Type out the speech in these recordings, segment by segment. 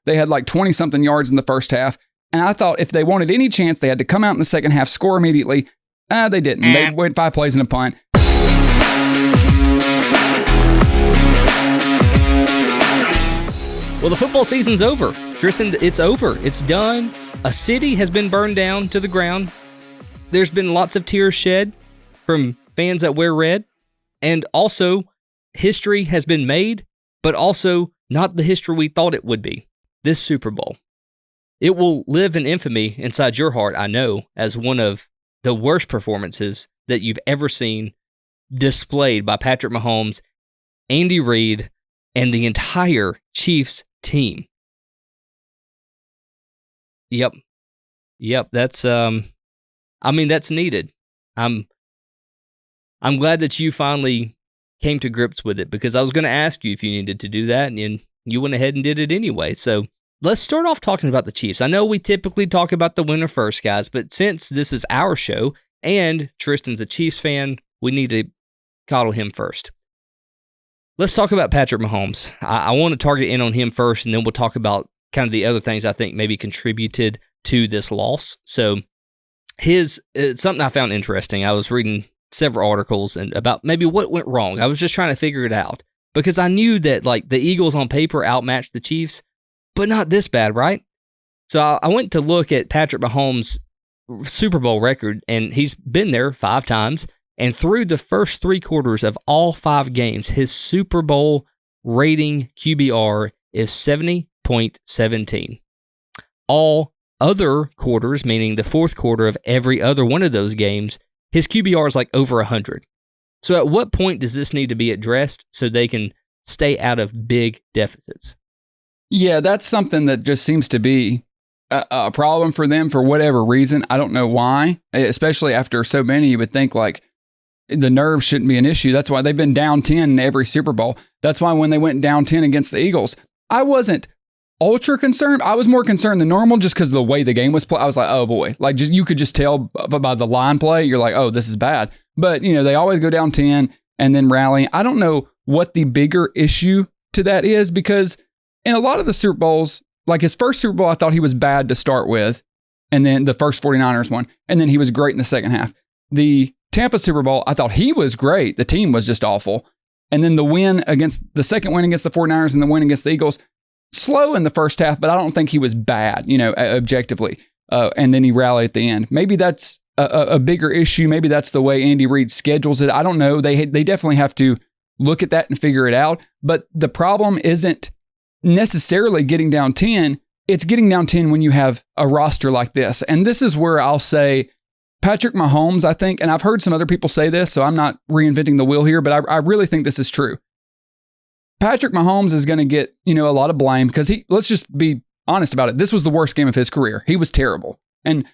They had like 20-something yards in the first half. And I thought if they wanted any chance, they had to come out in the second half, score immediately. They didn't. They went 5 plays and a punt. Well, the football season's over. Tristan, it's over. It's done. A city has been burned down to the ground. There's been lots of tears shed from fans that wear red. And also, history has been made, but also not the history we thought it would be. This Super Bowl. It will live in infamy inside your heart, I know, as one of the worst performances that you've ever seen displayed by Patrick Mahomes, Andy Reid, and the entire Chiefs team. Yep, that's that's needed. I'm glad that you finally came to grips with it, because I was going to ask you if you needed to do that, and you went ahead and did it anyway. So let's start off talking about the Chiefs. I know we typically talk about the winner first, guys, but since this is our show and Tristan's a Chiefs fan, we need to coddle him first. Let's talk about Patrick Mahomes. I want to target in on him first, and then we'll talk about kind of the other things I think maybe contributed to this loss. So it's something I found interesting. I was reading several articles and about maybe what went wrong. I was just trying to figure it out, because I knew that like the Eagles on paper outmatched the Chiefs, but not this bad, right? So I went to look at Patrick Mahomes' Super Bowl record, and he's been there 5 times. And through the first 3 quarters of all 5 games, his Super Bowl rating QBR is 70.17. All other quarters, meaning the fourth quarter of every other one of those games, his QBR is like over 100. So at what point does this need to be addressed so they can stay out of big deficits? Yeah, that's something that just seems to be a problem for them for whatever reason. I don't know why, especially after so many. You would think like the nerves shouldn't be an issue. That's why they've been down 10 in every Super Bowl. That's why when they went down 10 against the Eagles, I wasn't ultra concerned. I was more concerned than normal just because of the way the game was played. I was like, oh boy, like you could just tell by the line play. You're like, oh, this is bad. But they always go down 10 and then rally. I don't know what the bigger issue to that is, because in a lot of the Super Bowls, like his first Super Bowl, I thought he was bad to start with. And then the first 49ers one. And then he was great in the second half. The Tampa Super Bowl, I thought he was great. The team was just awful. And then the second win against the 49ers and the win against the Eagles, slow in the first half, but I don't think he was bad, objectively. And then he rallied at the end. Maybe that's a bigger issue. Maybe that's the way Andy Reid schedules it. I don't know. They definitely have to look at that and figure it out. But the problem isn't necessarily getting down 10. It's getting down 10 when you have a roster like this. And this is where I'll say Patrick Mahomes, I think, and I've heard some other people say this, so I'm not reinventing the wheel here, but I really think this is true. Patrick Mahomes is going to get, a lot of blame because let's just be honest about it. This was the worst game of his career. He was terrible. And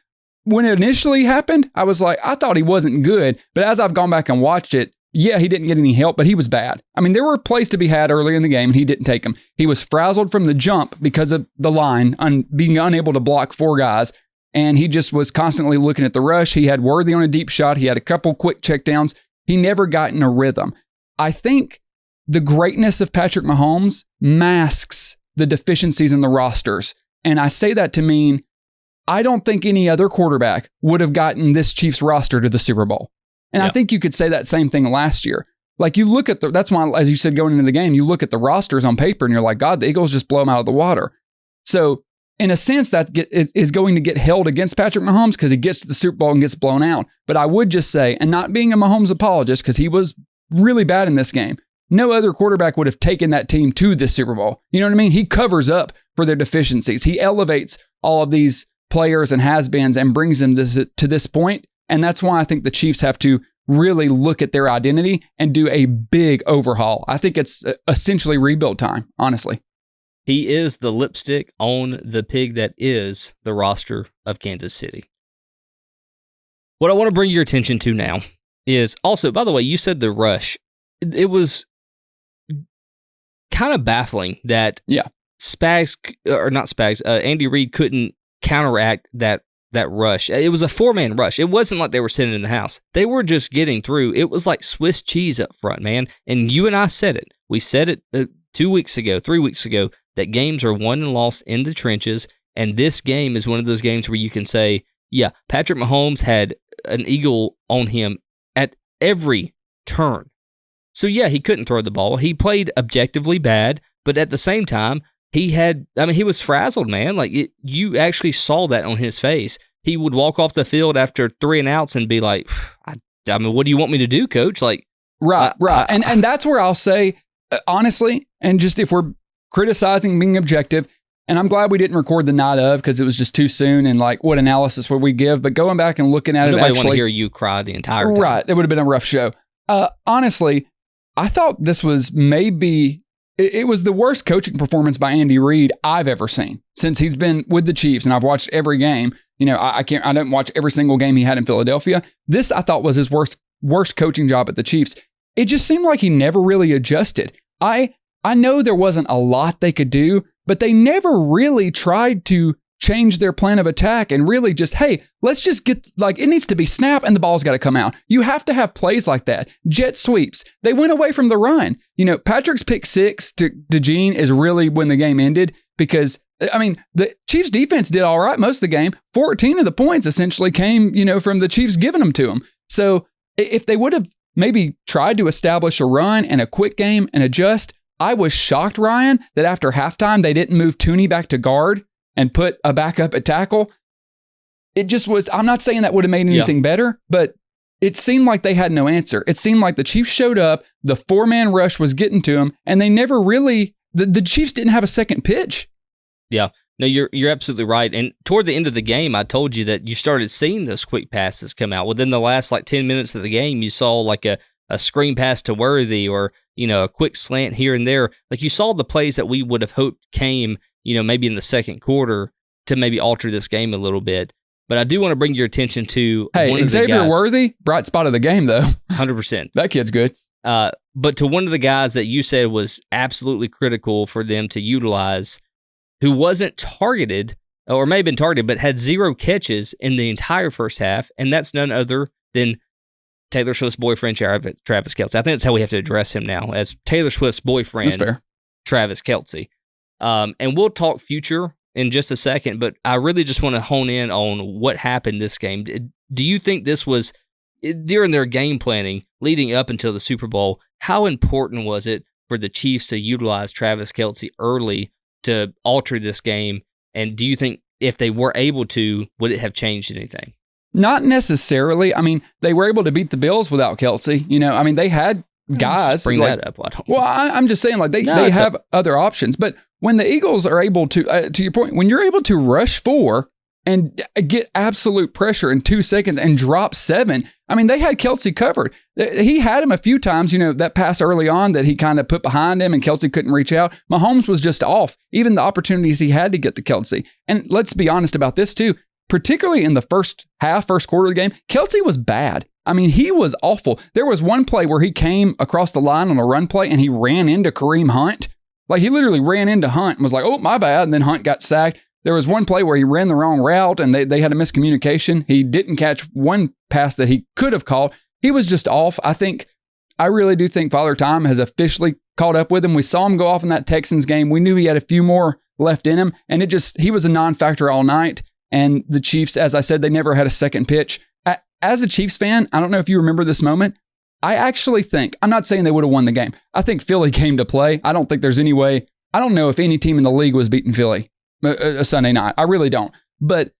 when it initially happened, I was like, I thought he wasn't good. But as I've gone back and watched it, yeah, he didn't get any help, but he was bad. I mean, there were plays to be had early in the game, and he didn't take them. He was frazzled from the jump because of the line, being unable to block 4 guys. And he just was constantly looking at the rush. He had Worthy on a deep shot. He had a couple quick checkdowns. He never got in a rhythm. I think the greatness of Patrick Mahomes masks the deficiencies in the rosters. And I say that to mean I don't think any other quarterback would have gotten this Chiefs roster to the Super Bowl. And I think you could say that same thing last year. Like you look at that's why, as you said, going into the game, you look at the rosters on paper and you're like, God, the Eagles just blow them out of the water. So in a sense, that is going to get held against Patrick Mahomes because he gets to the Super Bowl and gets blown out. But I would just say, and not being a Mahomes apologist because he was really bad in this game, no other quarterback would have taken that team to this Super Bowl. You know what I mean? He covers up for their deficiencies. He elevates all of these players and has-beens and brings them to this point. And that's why I think the Chiefs have to really look at their identity and do a big overhaul. I think it's essentially rebuild time, honestly. He is the lipstick on the pig that is the roster of Kansas City. What I want to bring your attention to now is also, by the way, you said the rush. It was kind of baffling that Andy Reid couldn't counteract that rush. It was a 4-man rush. It wasn't like they were sitting in the house. They were just getting through. It was like Swiss cheese up front, man. And you and I said it. We said it 3 weeks ago, that games are won and lost in the trenches. And this game is one of those games where you can say, yeah, Patrick Mahomes had an eagle on him at every turn. So, yeah, he couldn't throw the ball. He played objectively bad, but at the same time, he was frazzled, man. Like, you actually saw that on his face. He would walk off the field after 3 and outs and be like, I mean, what do you want me to do, coach? Like, right. And that's where I'll say, honestly, and just if we're criticizing being objective, and I'm glad we didn't record the night of because it was just too soon and like what analysis would we give? But going back and looking at Nobody it, want to hear you cry the entire time. Right. It would have been a rough show. Honestly, I thought this was maybe, it was the worst coaching performance by Andy Reid I've ever seen since he's been with the Chiefs, and I've watched every game. You know, I don't watch every single game he had in Philadelphia. This I thought was his worst coaching job at the Chiefs. It just seemed like he never really adjusted. I know there wasn't a lot they could do, but they never really tried to change their plan of attack and really just, hey, let's just get, like, it needs to be snap and the ball's got to come out. You have to have plays like that. Jet sweeps. They went away from the run. You know, Patrick's pick 6 to Gene is really when the game ended because, I mean, the Chiefs defense did all right most of the game. 14 of the points essentially came, you know, from the Chiefs giving them to them. So if they would have maybe tried to establish a run and a quick game and adjust, I was shocked, Ryan, that after halftime they didn't move Tooney back to guard and put a backup at tackle. It just was, I'm not saying that would have made anything better, but it seemed like they had no answer. It seemed like the Chiefs showed up, the 4-man rush was getting to them, and they never really, the Chiefs didn't have a second pitch. Yeah. No, you're absolutely right. And toward the end of the game, I told you that you started seeing those quick passes come out. Within the last 10 minutes of the game, you saw like a screen pass to Worthy or, you know, a quick slant here and there. Like you saw the plays that we would have hoped came, you know, maybe in the second quarter to maybe alter this game a little bit. But I do want to bring your attention to one of Xavier the guys. Worthy, bright spot of the game though. 100%. That kid's good. But to one of the guys that you said was absolutely critical for them to utilize, who wasn't targeted, or may have been targeted, but had 0 catches in the entire first half, and that's none other than Taylor Swift's boyfriend, Travis Kelce. I think that's how we have to address him now, as Taylor Swift's boyfriend, that's fair. Travis Kelce. And we'll talk future in just a second, but I really just want to hone in on what happened this game. Do you think this was, during their game planning leading up until the Super Bowl, how important was it for the Chiefs to utilize Travis Kelce early to alter this game? And do you think if they were able to, would it have changed anything? Not necessarily. I mean, they were able to beat the Bills without Kelce. You know, I mean, they had guys. Just bring that up. I'm just saying, like, they have other options. But when the Eagles are able to your point, when you're able to rush 4 and get absolute pressure in 2 seconds and drop 7, I mean, they had Kelce covered. He had him a few times, you know, that pass early on that he kind of put behind him and Kelce couldn't reach out. Mahomes was just off, even the opportunities he had to get to Kelce. And let's be honest about this too. Particularly in the first quarter of the game, Kelce was bad. I mean, he was awful. There was one play where he came across the line on a run play and he ran into Kareem Hunt. Like, he literally ran into Hunt and was like, oh, my bad. And then Hunt got sacked. There was one play where he ran the wrong route and they had a miscommunication. He didn't catch one pass that he could have caught. He was just off. I really do think Father Time has officially caught up with him. We saw him go off in that Texans game. We knew he had a few more left in him, and he was a non-factor all night. And the Chiefs, as I said, they never had a second pitch. As a Chiefs fan, I don't know if you remember this moment. I actually think, I'm not saying they would have won the game. I think Philly came to play. I don't think there's any way. I don't know if any team in the league was beating Philly a Sunday night. I really don't. But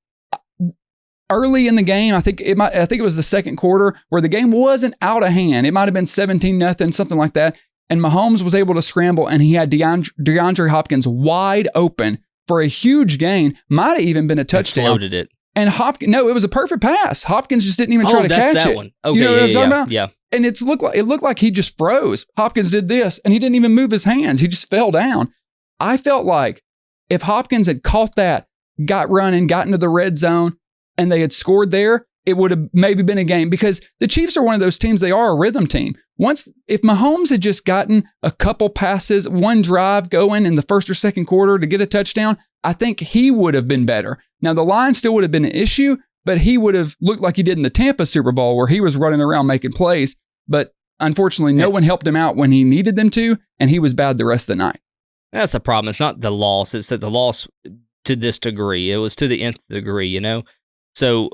early in the game, I think it was the second quarter where the game wasn't out of hand. It might have been 17-0, something like that. And Mahomes was able to scramble, and he had DeAndre Hopkins wide open for a huge gain. Might have even been a touchdown. Floated it. And no, it was a perfect pass. Hopkins just didn't even try to catch that it. One. Okay, you know what I'm talking about? Yeah. And it looked like he just froze. Hopkins did this, and he didn't even move his hands. He just fell down. I felt like if Hopkins had caught that, got running, got into the red zone, and they had scored there, it would have maybe been a game, because the Chiefs are one of those teams, they are a rhythm team. If Mahomes had just gotten a couple passes, one drive going in the first or second quarter to get a touchdown, I think he would have been better. Now, the line still would have been an issue, but he would have looked like he did in the Tampa Super Bowl where he was running around making plays. But unfortunately, no one helped him out when he needed them to, and he was bad the rest of the night. That's the problem. It's not the loss. It's that the loss to this degree. It was to the nth degree, you know? So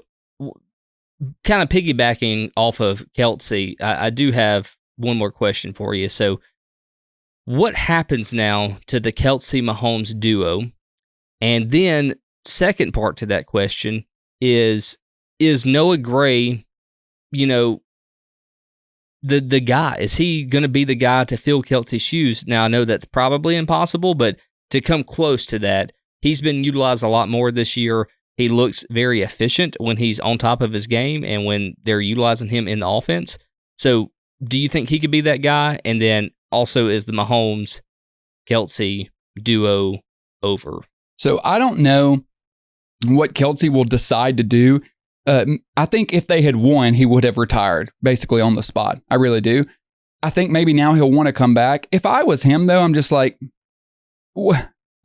kind of piggybacking off of Kelsey, I do have one more question for you. So what happens now to the Kelsey-Mahomes duo? And then second part to that question is Noah Gray, you know, the guy? Is he going to be the guy to fill Kelsey's shoes? Now, I know that's probably impossible, but to come close to that, he's been utilized a lot more this year. He looks very efficient when he's on top of his game and when they're utilizing him in the offense. So do you think he could be that guy? And then also, is the Mahomes-Kelsey duo over? So I don't know what Kelsey will decide to do. I think if they had won, he would have retired basically on the spot. I really do. I think maybe now he'll want to come back. If I was him, though, I'm just like,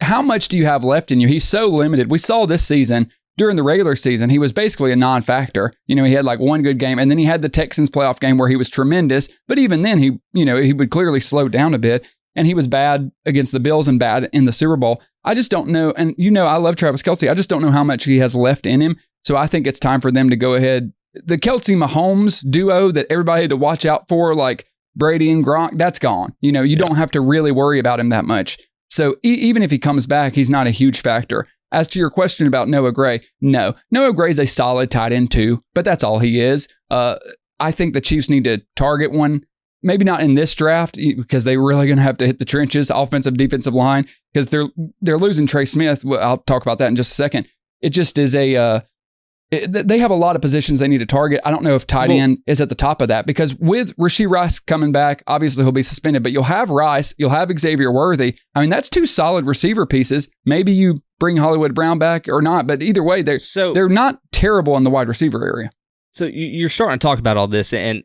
how much do you have left in you? He's so limited. We saw this season, during the regular season, he was basically a non-factor. You know, he had like one good game, and then he had the Texans playoff game where he was tremendous. But even then, he would clearly slow down a bit, and he was bad against the Bills and bad in the Super Bowl. I just don't know. And I love Travis Kelce. I just don't know how much he has left in him. So I think it's time for them to go ahead. The Kelce-Mahomes duo that everybody had to watch out for, like Brady and Gronk, that's gone. You don't have to really worry about him that much. So even if he comes back, he's not a huge factor. As to your question about Noah Gray, no. Noah Gray's a solid tight end too, but that's all he is. I think the Chiefs need to target one. Maybe not in this draft because they're really going to have to hit the trenches, offensive, defensive line, because they're losing Trey Smith. Well, I'll talk about that in just a second. It just is they have a lot of positions they need to target. I don't know if tight end is at the top of that because with Rashee Rice coming back, obviously he'll be suspended, but you'll have Rice, you'll have Xavier Worthy. I mean, that's two solid receiver pieces. Maybe you bring Hollywood Brown back or not, but either way, they're not terrible in the wide receiver area. So you're starting to talk about all this, and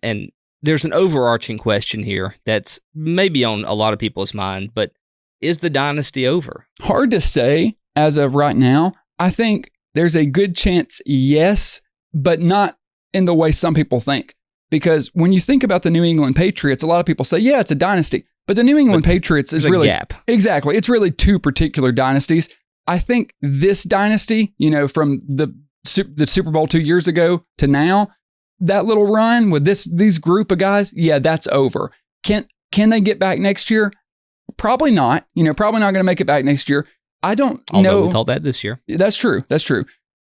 there's an overarching question here that's maybe on a lot of people's mind, but is the dynasty over? Hard to say as of right now. I think there's a good chance, yes, but not in the way some people think. Because when you think about the New England Patriots, a lot of people say, yeah, it's a dynasty. But the New England Patriots is really... gap. Exactly. It's really two particular dynasties. I think this dynasty, from the Super Bowl 2 years ago to now, that little run with these group of guys, yeah, that's over. Can they get back next year? Probably not. Probably not going to make it back next year. I don't know. Although we thought that this year. That's true.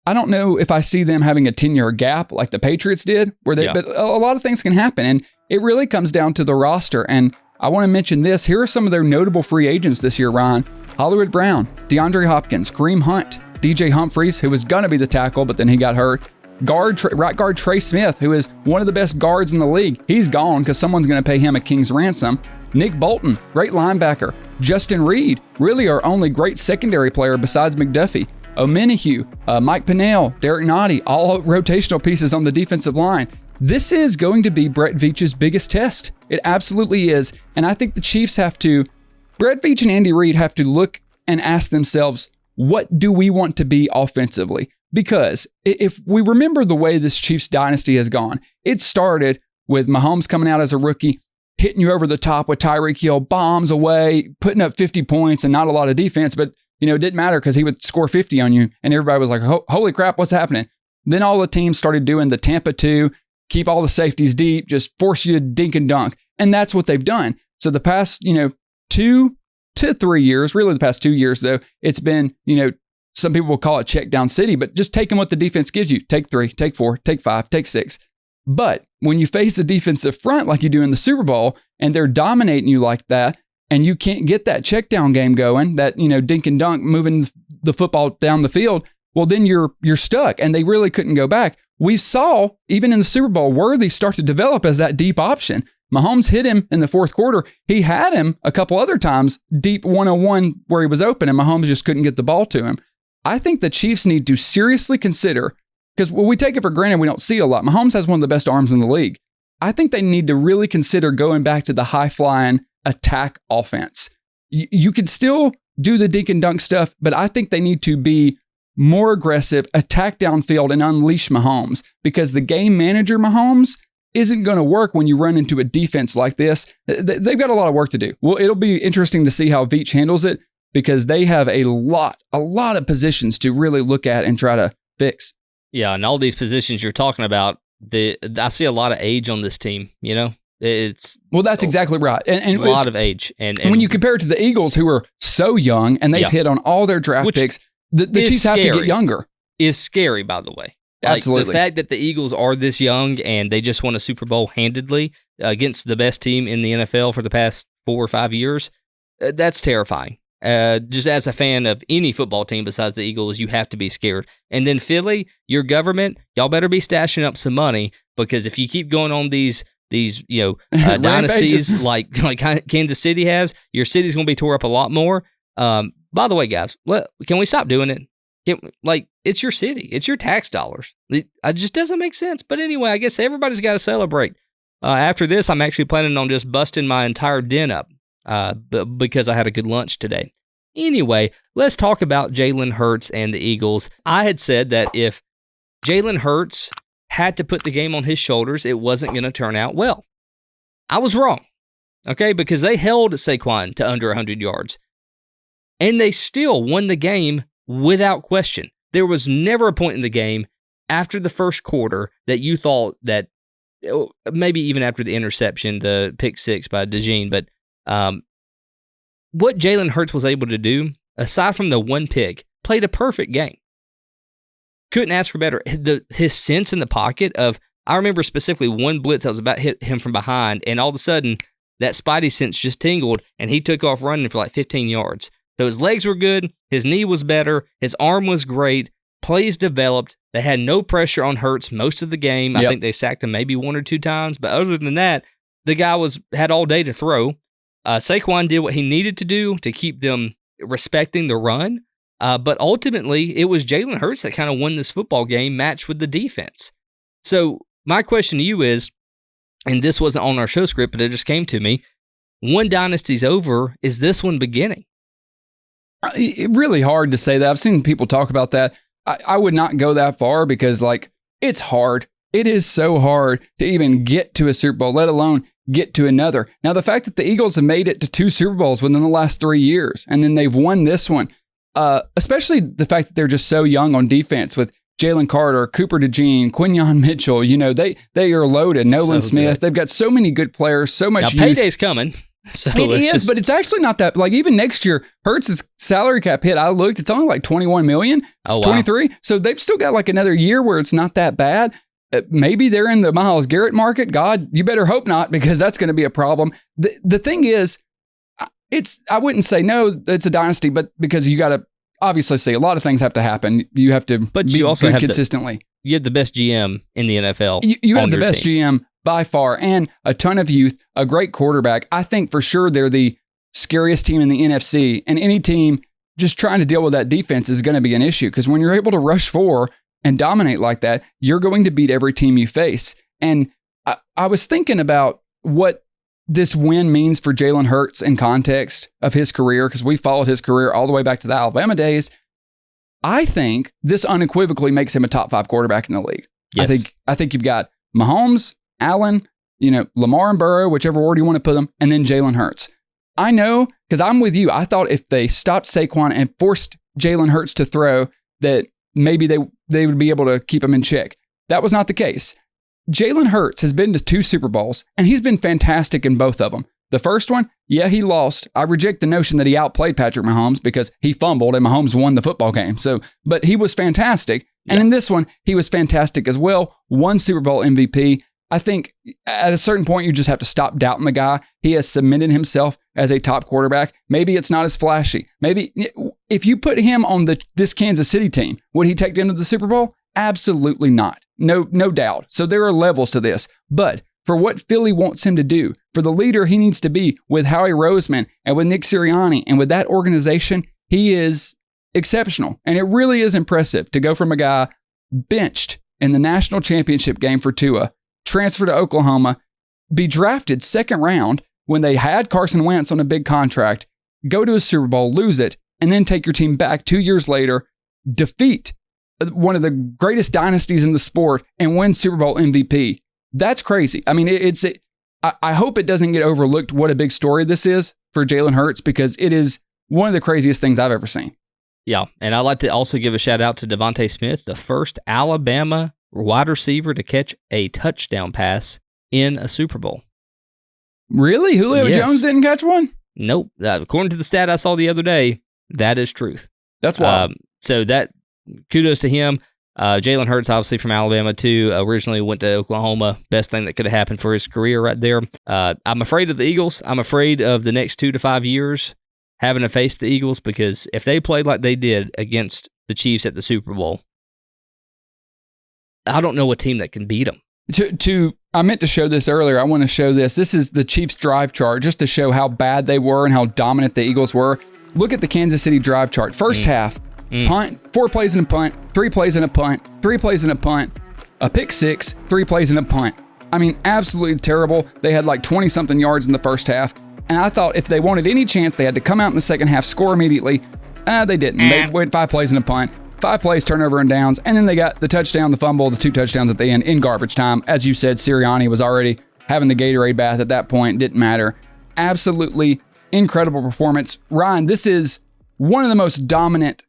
I don't know if I see them having a 10-year gap like the Patriots did, but a lot of things can happen. And it really comes down to the roster. And I want to mention this. Here are some of their notable free agents this year, Ryan. Hollywood Brown, DeAndre Hopkins, Kareem Hunt, DJ Humphries, who was going to be the tackle, but then he got hurt. Right guard Trey Smith, who is one of the best guards in the league. He's gone because someone's going to pay him a king's ransom. Nick Bolton, great linebacker. Justin Reed, really our only great secondary player besides McDuffie. Omenihu, Mike Pennell, Derek Nottie, all rotational pieces on the defensive line. This is going to be Brett Veach's biggest test. It absolutely is. And I think the Chiefs Brett Veach and Andy Reid have to look and ask themselves, what do we want to be offensively? Because if we remember the way this Chiefs dynasty has gone, it started with Mahomes coming out as a rookie, hitting you over the top with Tyreek Hill, bombs away, putting up 50 points and not a lot of defense, but it didn't matter because he would score 50 on you and everybody was like, holy crap, what's happening? Then all the teams started doing the Tampa 2, keep all the safeties deep, just force you to dink and dunk. And that's what they've done. So the past, 2 to 3 years, really the past 2 years though, it's been, some people will call it check down city, but just taking what the defense gives you. Take 3, take 4, take 5, take 6. But when you face a defensive front like you do in the Super Bowl and they're dominating you like that and you can't get that check down game going, that, dink and dunk, moving the football down the field, well, then you're stuck and they really couldn't go back. We saw, even in the Super Bowl, Worthy start to develop as that deep option. Mahomes hit him in the fourth quarter. He had him a couple other times deep 1-on-1 where he was open and Mahomes just couldn't get the ball to him. I think the Chiefs need to seriously consider, because we take it for granted, we don't see it a lot. Mahomes has one of the best arms in the league. I think they need to really consider going back to the high-flying attack offense. You could still do the dink and dunk stuff, but I think they need to be more aggressive, attack downfield, and unleash Mahomes, because the game manager Mahomes isn't going to work when you run into a defense like this. They've got a lot of work to do. Well, it'll be interesting to see how Veach handles it because they have a lot of positions to really look at and try to fix. Yeah, and all these positions you're talking about, I see a lot of age on this team, That's exactly right. And a lot of age. And when you compare it to the Eagles, who are so young and they've hit on all their draft picks, the Chiefs have to get younger. Is scary, by the way. Absolutely. The fact that the Eagles are this young and they just won a Super Bowl handedly against the best team in the NFL for the past 4 or 5 years, that's terrifying. Just as a fan of any football team besides the Eagles, you have to be scared. And then Philly, your government, y'all better be stashing up some money because if you keep going on these dynasties like Kansas City has, your city's going to be tore up a lot more. By the way, guys, can we stop doing it? It's your city. It's your tax dollars. It just doesn't make sense. But anyway, I guess everybody's got to celebrate. After this, I'm actually planning on just busting my entire den up because I had a good lunch today. Anyway, let's talk about Jalen Hurts and the Eagles. I had said that if Jalen Hurts had to put the game on his shoulders, it wasn't going to turn out well. I was wrong, okay, because they held Saquon to under 100 yards, and they still won the game without question. There was never a point in the game after the first quarter that you thought that, maybe even after the interception, the pick 6 by DeJean, but what Jalen Hurts was able to do, aside from the one pick, played a perfect game. Couldn't ask for better. His sense in the pocket of, I remember specifically one blitz that was about to hit him from behind, and all of a sudden, that spidey sense just tingled, and he took off running for like 15 yards. So his legs were good, his knee was better, his arm was great, plays developed. They had no pressure on Hurts most of the game. Yep. I think they sacked him maybe 1 or 2 times, but other than that, the guy had all day to throw. Saquon did what he needed to do to keep them respecting the run, but ultimately, it was Jalen Hurts that kind of won this football game matched with the defense. So my question to you is, and this wasn't on our show script, but it just came to me, one dynasty's over, is this one beginning? Really hard to say that. I've seen people talk about that. I would not go that far because, it's hard. It is so hard to even get to a Super Bowl, let alone get to another. Now, the fact that the Eagles have made it to 2 Super Bowls within the last 3 years, and then they've won this one, especially the fact that they're just so young on defense with Jalen Carter, Cooper DeJean, Quinyon Mitchell, they are loaded. Nolan Smith. Good. They've got so many good players, so much youth. Payday's coming. So it is, but it's actually not that. Even next year, Hurts' salary cap hit, I looked, it's only like $21 million. It's 23. Wow. So they've still got another year where it's not that bad. Maybe they're in the Myles Garrett market. God, you better hope not, because that's going to be a problem. The thing is, I wouldn't say no, it's a dynasty, but because you got to obviously see a lot of things have to happen. You have to but be you also good have consistently. You have the best GM in the NFL. You have the best GM by far, and a ton of youth, a great quarterback. I think for sure they're the scariest team in the NFC, and any team just trying to deal with that defense is going to be an issue, because when you're able to rush 4 and dominate like that, you're going to beat every team you face. And I was thinking about what this win means for Jalen Hurts in context of his career, because we followed his career all the way back to the Alabama days. I think this unequivocally makes him a top 5 quarterback in the league. Yes. I think you've got Mahomes, Allen, Lamar and Burrow, whichever order you want to put them, and then Jalen Hurts. I know, because I'm with you. I thought if they stopped Saquon and forced Jalen Hurts to throw, that maybe they would be able to keep him in check. That was not the case. Jalen Hurts has been to 2 Super Bowls, and he's been fantastic in both of them. The first one, yeah, he lost. I reject the notion that he outplayed Patrick Mahomes because he fumbled and Mahomes won the football game. But he was fantastic. And in this one, he was fantastic as well. 1 Super Bowl MVP. I think at a certain point, you just have to stop doubting the guy. He has cemented himself as a top quarterback. Maybe it's not as flashy. Maybe if you put him on this Kansas City team, would he take them to the Super Bowl? Absolutely not. No doubt. So there are levels to this. But for what Philly wants him to do, for the leader he needs to be with Howie Roseman and with Nick Sirianni and with that organization, he is exceptional. And it really is impressive to go from a guy benched in the national championship game for Tua, transfer to Oklahoma, be drafted 2nd round when they had Carson Wentz on a big contract, go to a Super Bowl, lose it, and then take your team back 2 years later, defeat one of the greatest dynasties in the sport, and win Super Bowl MVP. That's crazy. I mean, I hope it doesn't get overlooked what a big story this is for Jalen Hurts, because it is one of the craziest things I've ever seen. Yeah, and I'd like to also give a shout out to Devontae Smith, the first Alabama wide receiver to catch a touchdown pass in a Super Bowl. Really? Julio Jones didn't catch one? Nope. According to the stat I saw the other day, that is truth. That's wild. So that kudos to him. Jalen Hurts, obviously from Alabama too. Originally went to Oklahoma. Best thing that could have happened for his career right there. I'm afraid of the Eagles. I'm afraid of the next 2 to 5 years having to face the Eagles, because if they played like they did against the Chiefs at the Super Bowl, I don't know a team that can beat them. I meant to show this earlier. I want to show this. This is the Chiefs drive chart, just to show how bad they were and how dominant the Eagles were. Look at the Kansas City drive chart. First half, punt, 4 plays and a punt, 3 plays and a punt, 3 plays and a punt, a pick 6, 3 plays and a punt. I mean, absolutely terrible. They had like 20-something yards in the first half. And I thought if they wanted any chance, they had to come out in the second half, score immediately. They didn't. They went 5 plays and a punt, 5 plays, turnover and downs, and then they got the touchdown, the fumble, the 2 touchdowns at the end in garbage time. As you said, Sirianni was already having the Gatorade bath at that point. Didn't matter. Absolutely incredible performance. Ryan, this is one of the most dominant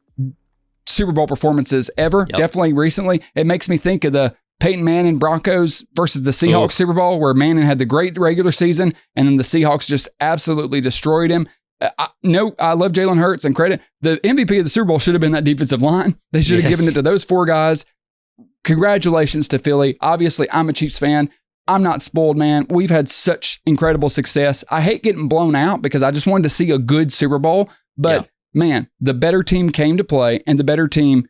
Super Bowl performances ever. Yep. Definitely recently. It makes me think of the Peyton Manning Broncos versus the Seahawks Super Bowl, where Manning had the great regular season, and then the Seahawks just absolutely destroyed him. I love Jalen Hurts and credit. The MVP of the Super Bowl should have been that defensive line. They should have given it to those 4 guys. Congratulations to Philly. Obviously, I'm a Chiefs fan. I'm not spoiled, man. We've had such incredible success. I hate getting blown out because I just wanted to see a good Super Bowl. But, man, the better team came to play, and the better team,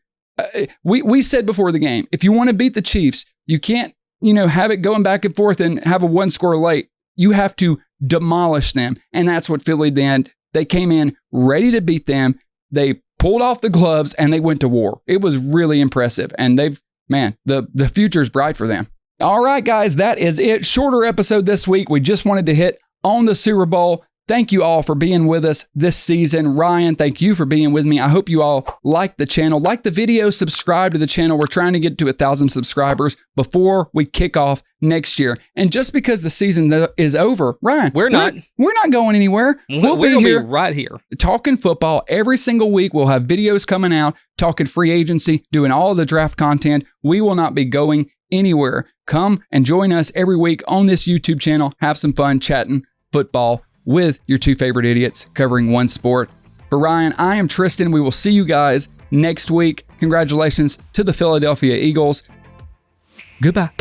we said before the game, if you want to beat the Chiefs, you can't, have it going back and forth and have a 1 score late. You have to demolish them. And that's what Philly did. They came in ready to beat them. They pulled off the gloves and they went to war. It was really impressive. And the future's bright for them. All right, guys, that is it. Shorter episode this week. We just wanted to hit on the Super Bowl. Thank you all for being with us this season. Ryan, thank you for being with me. I hope you all like the channel, like the video, subscribe to the channel. We're trying to get to 1,000 subscribers before we kick off next year. And just because the season is over, Ryan, we're not going anywhere. We'll be here right here talking football every single week. We'll have videos coming out, talking free agency, doing all of the draft content. We will not be going anywhere. Come and join us every week on this YouTube channel. Have some fun chatting football with your 2 favorite idiots covering one sport. For Ryan, I am Tristan. We will see you guys next week. Congratulations to the Philadelphia Eagles. Goodbye.